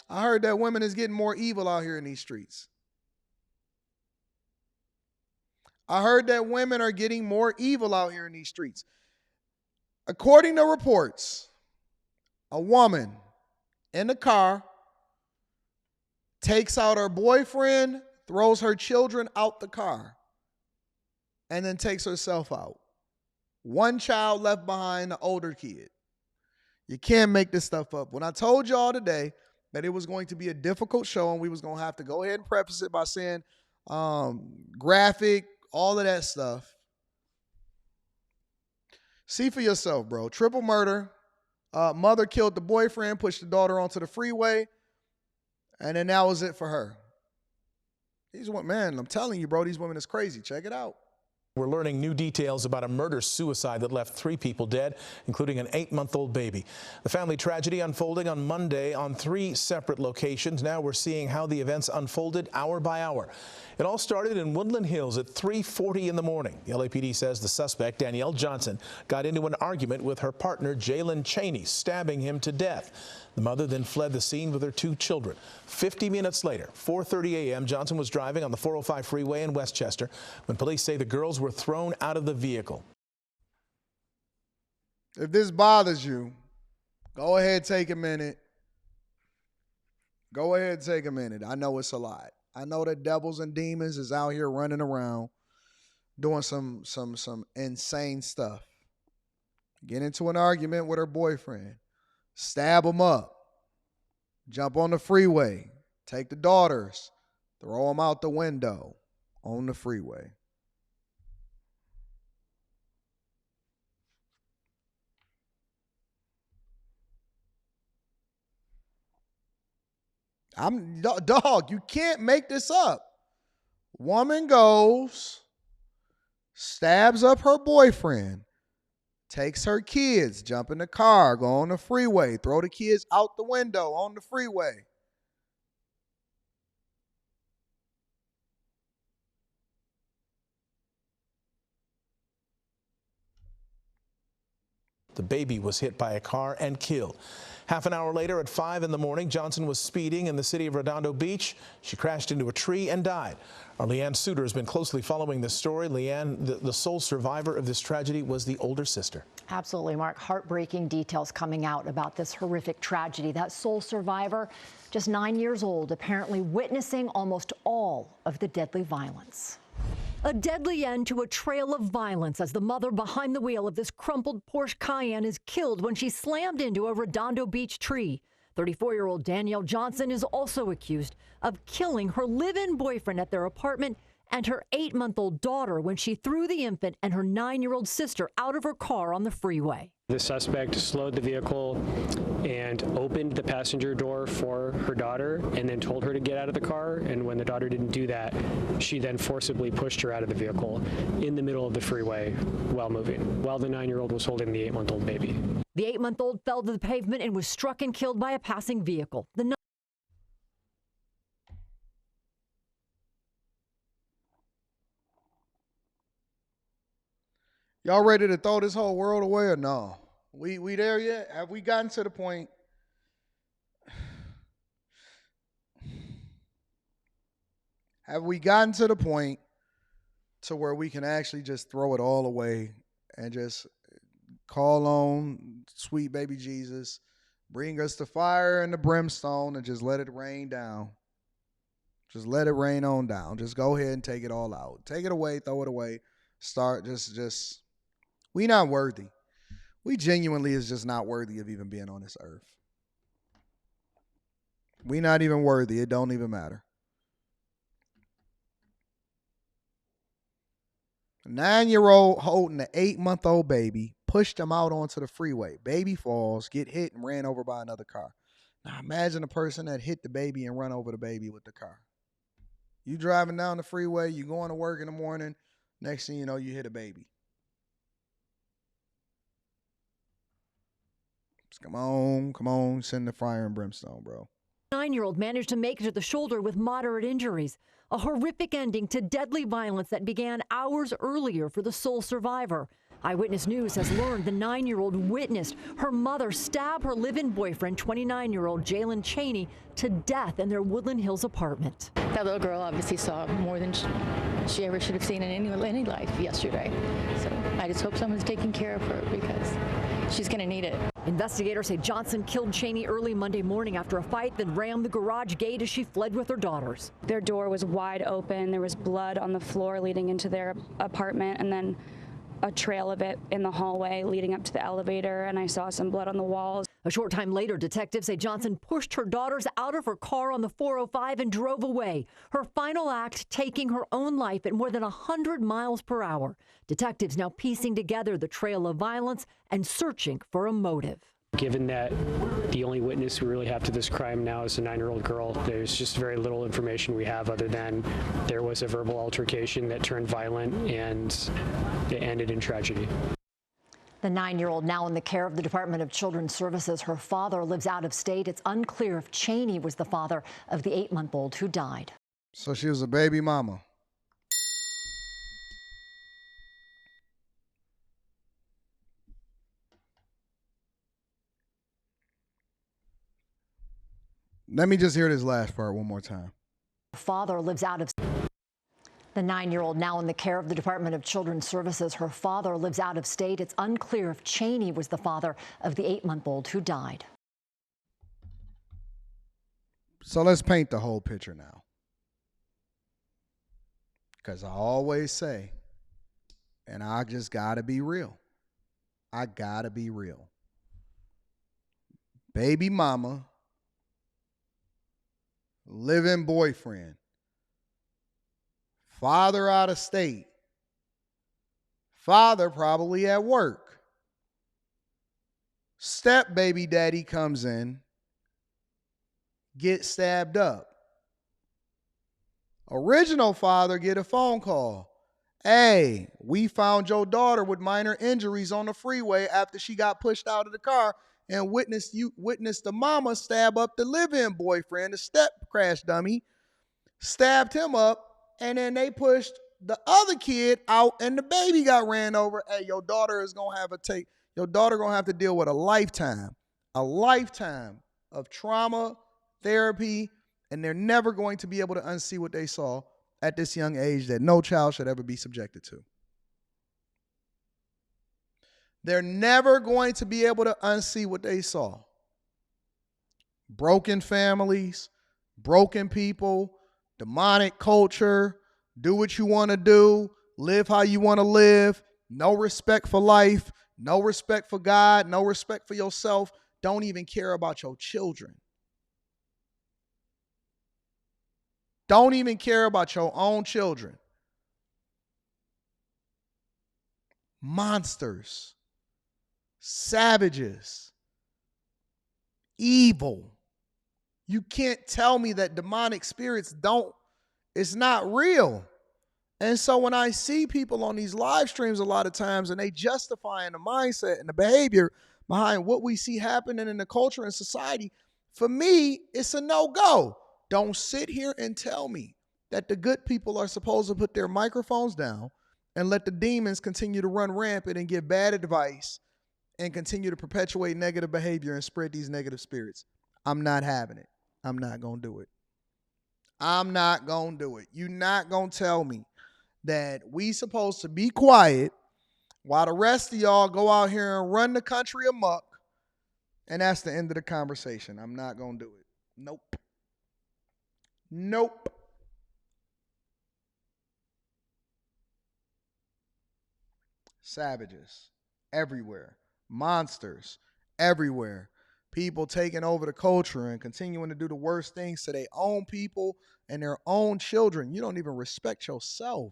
I heard that women is getting more evil out here in these streets. I heard that women are getting more evil out here in these streets. According to reports, a woman in the car takes out her boyfriend, throws her children out the car, and then takes herself out. One child left behind, the older kid. You can't make this stuff up. When I told y'all today that it was going to be a difficult show and we was going to have to go ahead and preface it by saying graphic, all of that stuff. See for yourself, bro. Triple murder. Mother killed the boyfriend, pushed the daughter onto the freeway, and then that was it for her. Man, I'm telling you, bro, these women is crazy. Check it out. We're learning new details about a murder-suicide that left 3 people dead, including an 8-month-old baby. The family tragedy unfolding on Monday on 3 separate locations. Now we're seeing how the events unfolded hour by hour. It all started in Woodland Hills at 3:40 in the morning. The LAPD says the suspect, Danielle Johnson, got into an argument with her partner, Jalen Cheney, stabbing him to death. The mother then fled the scene with her 2 children. 50 minutes later, 4:30 a.m., Johnson was driving on the 405 freeway in Westchester when police say the girls were thrown out of the vehicle. If this bothers you, go ahead, take a minute. Go ahead, take a minute. I know it's a lot. I know that devils and demons is out here running around doing some insane stuff. Get into an argument with her boyfriend. Stab them up, jump on the freeway, take the daughters, throw them out the window on the freeway. Dog, you can't make this up. Woman goes, stabs up her boyfriend, takes her kids, jump in the car, go on the freeway, throw the kids out the window on the freeway. The baby was hit by a car and killed. Half an hour later at 5 in the morning, Johnson was speeding in the city of Redondo Beach. She crashed into a tree and died. Our Leanne Suter has been closely following this story. Leanne, the sole survivor of this tragedy was the older sister. Absolutely, Mark. Heartbreaking details coming out about this horrific tragedy. That sole survivor, just 9 years old, apparently witnessing almost all of the deadly violence. A deadly end to a trail of violence as the mother behind the wheel of this crumpled Porsche Cayenne is killed when she slammed into a Redondo Beach tree. 34-year-old Danielle Johnson is also accused of killing her live-in boyfriend at their apartment and her 8-month-old daughter when she threw the infant and her 9-year-old sister out of her car on the freeway. The suspect slowed the vehicle and opened the passenger door for her daughter and then told her to get out of the car. And when the daughter didn't do that, she then forcibly pushed her out of the vehicle in the middle of the freeway while moving, while the 9-year-old was holding the 8-month-old baby. The 8-month-old fell to the pavement and was struck and killed by a passing vehicle. Y'all ready to throw this whole world away or no? We there yet? Have we gotten to the point? Have we gotten to the point to where we can actually just throw it all away and just call on sweet baby Jesus, bring us the fire and the brimstone and just let it rain down? Just let it rain on down. Just go ahead and take it all out. Take it away, throw it away. Start just we not worthy. We genuinely is just not worthy of even being on this earth. We not even worthy. It don't even matter. A 9-year-old holding an 8-month-old baby, pushed him out onto the freeway. Baby falls, get hit and ran over by another car. Now imagine a person that hit the baby and run over the baby with the car. You driving down the freeway, you going to work in the morning, next thing you know, you hit a baby. Come on, send the fire and brimstone, bro. 9-year-old managed to make it to the shoulder with moderate injuries. A horrific ending to deadly violence that began hours earlier for the sole survivor. Eyewitness News has learned the 9-year-old witnessed her mother stab her live-in boyfriend, 29-year-old Jalen Cheney, to death in their Woodland Hills apartment. That little girl obviously saw more than she ever should have seen in any life yesterday. So I just hope someone's taking care of her because she's going to need it. Investigators say Johnson killed Cheney early Monday morning after a fight, then rammed the garage gate as she fled with her daughters. Their door was wide open. There was blood on the floor leading into their apartment, and then a trail of it in the hallway leading up to the elevator, and I saw some blood on the walls. A short time later, detectives say Johnson pushed her daughters out of her car on the 405 and drove away. Her final act, taking her own life at more than 100 miles per hour. Detectives now piecing together the trail of violence and searching for a motive. Given that the only witness we really have to this crime now is a 9-year-old girl, there's just very little information we have other than there was a verbal altercation that turned violent and it ended in tragedy. The 9-year-old now in the care of the Department of Children's Services. Her father lives out of state. It's unclear if Cheney was the father of the 8-month-old who died. So she was a baby mama. Let me just hear this last part one more time. Her father lives out of state. The 9-year-old now in the care of the Department of Children's Services. Her father lives out of state. It's unclear if Cheney was the father of the 8-month-old who died. So let's paint the whole picture now. Because I always say, and I just got to be real. I got to be real. Baby mama, live-in boyfriend, father out of state, father probably at work, step baby daddy comes in, get stabbed up. Original father get a phone call. Hey, we found your daughter with minor injuries on the freeway after she got pushed out of the car and witnessed the mama stab up the live-in boyfriend, the step crash dummy, stabbed him up, and then they pushed the other kid out and the baby got ran over. Hey, your daughter gonna have to deal with a lifetime of trauma, therapy, and they're never going to be able to unsee what they saw at this young age that no child should ever be subjected to. They're never going to be able to unsee what they saw. Broken families, broken people, demonic culture, do what you want to do, live how you want to live, no respect for life, no respect for God, no respect for yourself, don't even care about your children. Don't even care about your own children. Monsters. Savages, evil. You can't tell me that demonic spirits it's not real. And so when I see people on these live streams a lot of times and they justifying the mindset and the behavior behind what we see happening in the culture and society, for me, it's a no-go. Don't sit here and tell me that the good people are supposed to put their microphones down and let the demons continue to run rampant and give bad advice and continue to perpetuate negative behavior and spread these negative spirits. I'm not having it. I'm not going to do it. I'm not going to do it. You're not going to tell me that we supposed to be quiet while the rest of y'all go out here and run the country amok, and that's the end of the conversation. I'm not going to do it. Nope. Nope. Savages everywhere. Monsters everywhere. People taking over the culture and continuing to do the worst things to their own people and their own children. You don't even respect yourself.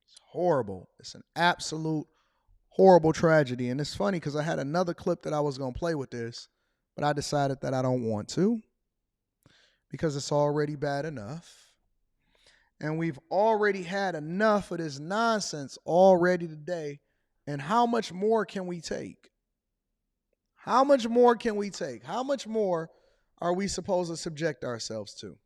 It's horrible. It's an absolute horrible tragedy. And it's funny because I had another clip that I was going to play with this, but I decided that I don't want to because it's already bad enough. And we've already had enough of this nonsense already today. And how much more can we take? How much more can we take? How much more are we supposed to subject ourselves to?